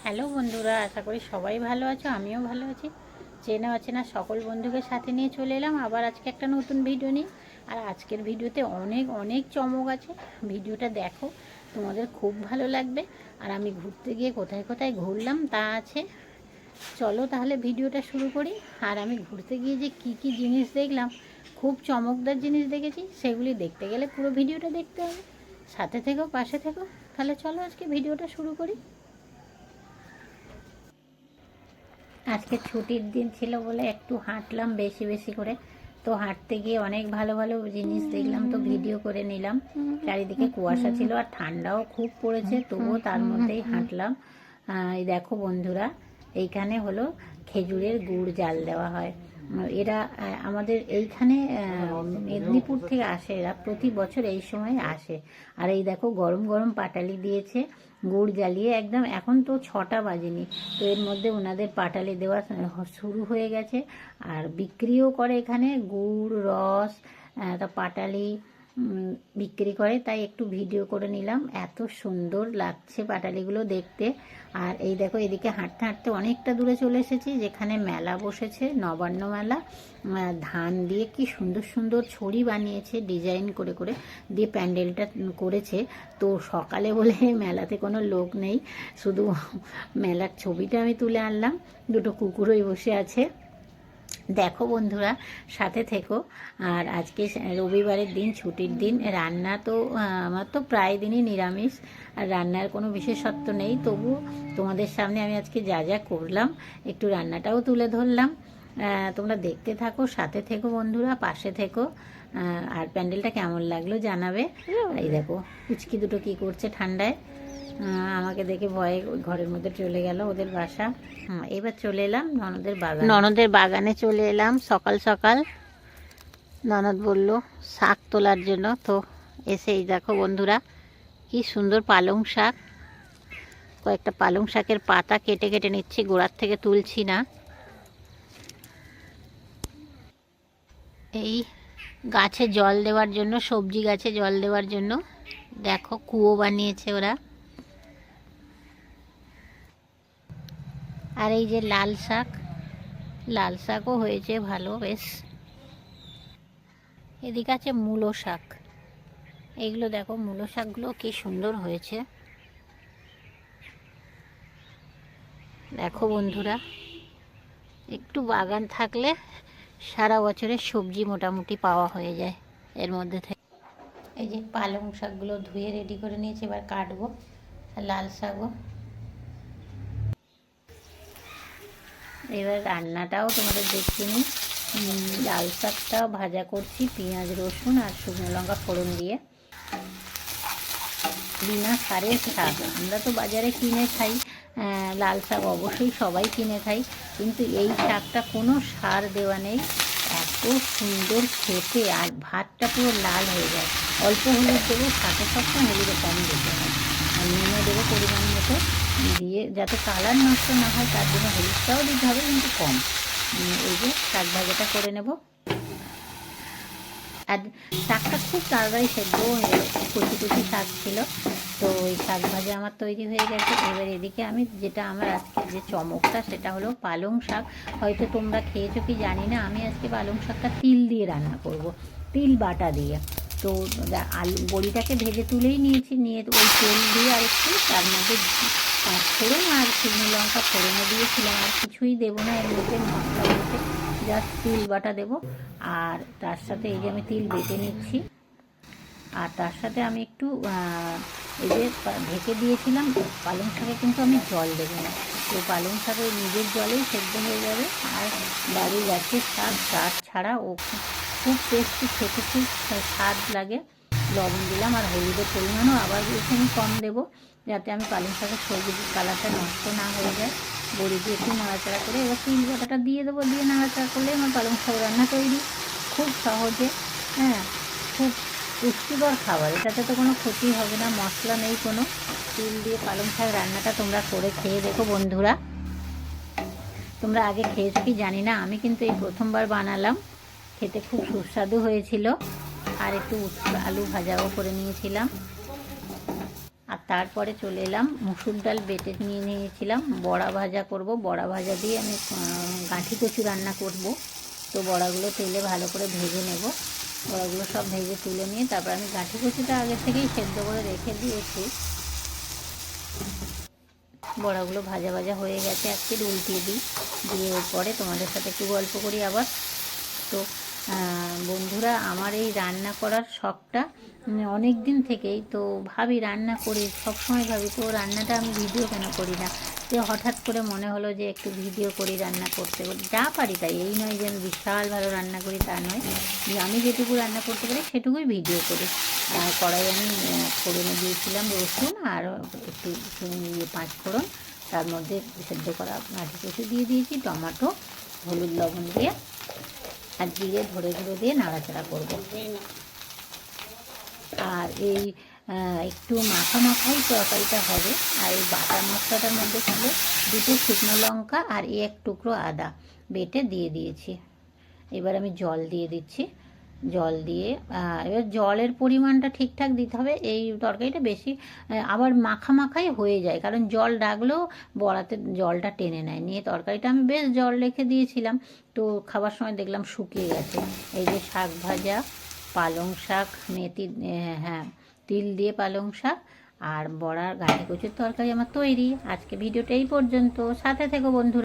Hello বন্ধুরা, আশা করি সবাই ভালো আছো। আমিও ভালো আছি। চেনা অচেনা সকল বন্ধুকে সাথে নিয়ে চলে এলাম আবার আজকে একটা নতুন ভিডিও নিয়ে। আর আজকের ভিডিওতে অনেক অনেক চমক আছে। ভিডিওটা দেখো, তোমাদের খুব ভালো লাগবে। আর আমি ঘুরতে গিয়ে কোথায় কোথায় ঘুরলাম তা আছে। চলো তাহলে ভিডিওটা শুরু করি। আর আমি ঘুরতে গিয়ে যে কি কি জিনিস দেখলাম, খুব চমকদার জিনিস দেখেছি, সেগুলি দেখতে গেলে পুরো ভিডিওটা দেখতে হবে। সাথে থেকো, পাশে থেকো। তাহলে চলো আজকে ভিডিওটা শুরু করি। আজকে ছুটির দিন ছিল বলে একটু হাঁটলাম বেশি বেশি করে। তো হাঁটতে গিয়ে অনেক ভালো ভালো জিনিস দেখলাম, তো ভিডিও করে নিলাম। চারিদিকে কুয়াশা ছিল আর ঠান্ডাও খুব পড়েছে, তবুও তার মধ্যেই হাঁটলাম। এই দেখো বন্ধুরা, এইখানে হলো খেজুরের গুড় জাল দেওয়া হয়। এরা আমাদের এইখানে মেদিনীপুর থেকে আসে, এরা প্রতি বছর এই সময় আসে। আর এই দেখো গরম গরম পাটালি দিয়েছে গুড় জ্বালিয়ে, একদম এখন তো 6টা বাজেনি, তো এর মধ্যে ওনাদের পাটালি দেওয়া শুরু হয়ে গেছে। আর বিক্রিও করে এখানে গুড় রস, তা পাটালি বিক্রি করে। তাই একটু ভিডিও করে নিলাম, এত সুন্দর লাগছে পাটালিগুলো দেখতে। আর এই দেখো এদিকে হাঁটতে হাঁটতে অনেকটা দূরে চলে এসেছি, যেখানে মেলা বসেছে, নবান্ন মেলা। ধান দিয়ে কি সুন্দর সুন্দর ছড়ি বানিয়েছে ডিজাইন করে করে, দিয়ে প্যান্ডেলটা করেছে। তো সকালে বলে মেলাতে কোনো লোক নেই, শুধু মেলার ছবিটা আমি তুলে আনলাম। দুটো কুকুরই বসে আছে। দেখো বন্ধুরা, সাথে থেকো। আর আজকে রবিবারের দিন, ছুটির দিন। রান্না তো আমার তো প্রায় দিনই নিরামিষ, আর রান্নার কোনো বিশেষত্ব নেই, তবু তোমাদের সামনে আমি আজকে যা যা করলাম একটু রান্নাটাও তুলে ধরলাম। তোমরা দেখতে থাকো, সাথে থেকো বন্ধুরা, পাশে থেকো। আর প্যান্ডেলটা কেমন লাগলো জানাবে। এই দেখো কুচকি দুটো কি করছে ঠান্ডায়, আমাকে দেখে ভয়ে ঘরের মধ্যে চলে গেল ওদের বাসা। এবার চলে এলাম ননদের বাগানে চলে এলাম সকাল সকাল। ননদ বলল শাক তোলার জন্য, তো এসেই দেখো বন্ধুরা কি সুন্দর পালং শাক। কয়েকটা পালং শাকের পাতা কেটে কেটে নিচ্ছি, গোড়ার থেকে তুলছি না। এই গাছে জল দেওয়ার জন্য, সবজি গাছে জল দেওয়ার জন্য দেখো কুয়ো বানিয়েছে ওরা। আর এই যে লাল শাক, লাল শাকও হয়েছে ভালো বেশ। এদিকে আছে মূলো শাক, এইগুলো দেখো মূলো শাকগুলো কি সুন্দর হয়েছে। দেখো বন্ধুরা, একটু বাগান থাকলে সারা বছরের সবজি মোটামুটি পাওয়া হয়ে যায় এর মধ্যে থেকে। এই যে পালং শাকগুলো ধুয়ে রেডি করে নিয়েছি, এবার কাটবো। লাল শাকও। এবার রান্নাটাও তোমাদের দেখিয়ে নিই। লাল শাকটাও ভাজা করছি পেঁয়াজ রসুন আর শুকনো লঙ্কা ফোড়ন দিয়ে। বিনা সারের শাক, আমরা তো বাজারে কিনে খাই লাল শাক, অবশ্যই সবাই কিনে খাই, কিন্তু এই শাকটা কোনো সার দেওয়া নেই। এত সুন্দর খেতে, আর ভাতটা পুরো লাল হয়ে যায়। অল্প হলুদ দেবো, শাকের সবসময় হলুদে কম দিতে হয়। আর নুনও দেবো পরিমাণ মতো, দিয়ে যাতে কালার নষ্ট না হয় তার জন্য হলুদটাও দিতে হবে, কিন্তু কম। এই যে শাক ভাজাটা করে নেব। আর শাকটা খুব তাড়াতাড়ি সেদ্ধ হয়ে গেছে, কচি কচি শাক ছিল। তো ওই শাক ভাজা আমার তৈরি হয়ে গেছে। এবার এদিকে আমি যেটা আমার আজকে যে চমকটা, সেটা হলো পালং শাক। হয়তো তোমরা খেয়েছো কি জানি না, আমি আজকে পালং শাকটা তিল দিয়ে রান্না করব, তিল বাটা দিয়ে। তো আলু বড়িটাকে ভেজে তুলেই নিয়েছি, নিয়ে ওই তেল দিয়ে আর একটু তার মধ্যে ফোড়ন আর শুকনো লঙ্কা ফোড়নে দিয়েছিলাম, আর কিছুই দেবো না এর মধ্যে মশলা বলতে, জাস্ট তিল বাটা দেবো। আর তার সাথে এই যে আমি তিল বেটে নিচ্ছি, আর তার সাথে আমি একটু এই যে ঢেকে দিয়েছিলাম পালং শাকে, কিন্তু আমি জল দেবো না। তো পালং শাকে নিজের জলেই সেদ্ধ হয়ে যাবে। আর বাড়ির গাছের শাক, শাক ছাড়া ও খুব টেস্টি খেতে, খুব স্বাদ লাগে। লবণ দিলাম, আর হলুদের পরিমাণও আবার এখানে কম দেবো, যাতে আমি পালং শাকের সবজির কালারটা নষ্ট না হয়ে যায়। বড়ি দিয়ে একটু নাড়াচাড়া করে এবার তিল বাটাটা দিয়ে দেবো, দিয়ে নাড়াচাড়া করলে আমার পালং শাক রান্না তৈরি। খুব সহজে, খুব পুষ্টিকর খাবার, এটাতে তো কোনো ক্ষতি হবে না, মশলা নেই কোনো। তিল দিয়ে পালং শাক রান্নাটা তোমরা করে খেয়ে দেখো বন্ধুরা। তোমরা আগে খেয়েছো কি জানি না, আমি কিন্তু এই প্রথমবার বানালাম, খেতে খুব সুস্বাদু হয়েছিল। আর একটু আলু ভাজাও করে নিয়েছিলাম। আর তারপরে চলে এলাম, মুসুর ডাল বেটে নিয়ে নিয়েছিলাম, বড়া ভাজা করব। বড়া ভাজা দিয়ে আমি গাঁঠি কচু রান্না করব। তো বড়াগুলো তেলে ভালো করে ভেজে নেব। বড়াগুলো সব ভেজে তুলে নিয়ে তারপর আমি গাঁঠি কচুটা আগে থেকেই সেদ্ধ করে রেখে দিয়েছি। বড়াগুলো ভাজা ভাজা হয়ে গেছে, একটু উল্টিয়ে দিই, দিয়ে পরে তোমাদের সাথে একটু গল্প করি আবার। তো বন্ধুরা, আমার এই রান্না করার শখটা অনেক দিন থেকেই, তো ভাবি রান্না করি, সবসময় ভাবি তো রান্নাটা আমি ভিডিও কেন করি না। যে হঠাৎ করে মনে হলো যে একটু ভিডিও করি, রান্না করতে করতে যা পারি তাই। এই নয় যে আমি বিশাল ভালো রান্না করি, তা নয়। আমি যেটুকু রান্না করতে পারি সেটুকুই ভিডিও করি। কড়াই আমি ফোড়নে দিয়েছিলাম রসুন আর একটু পাঁচফোড়ন, তার মধ্যে সেদ্ধ করা গাঁঠি কচু দিয়ে দিয়েছি, টমেটো, হলুদ লবণ দিয়ে আর জিরে ধরে দিয়ে নাড়াচাড়া করব। আর এই একটু মাখা মাখাই তরকারিটা হবে। আর এই বাটা মশলাটার মধ্যে ছিল 2 শুকনো লঙ্কা আর 1 টুকরো আদা বেটে দিয়ে দিয়েছি। এবার আমি জল দিয়ে দিচ্ছি। জল দিয়ে এবার জলের পরিমাণটা ঠিকঠাক দিতে হবে। এই তরকারিটা বেশি আবার মাখা মাখাই হয়ে যায়, কারণ জল রাখলেও বড়াতে জলটা টেনে নেয়। নিয়ে তরকারিটা আমি বেশ জল রেখে দিয়েছিলাম, তো খাবার সময় দেখলাম শুকিয়ে গেছে। এই যে শাক ভাজা, পালং শাক, মেথি, হ্যাঁ তিল দিয়ে পালং শাক আর বড়ার গাঁঠি কচুর তরকারি আমার তৈরি। আজকে ভিডিওটা এই পর্যন্ত, সাথে থেকো বন্ধুরা।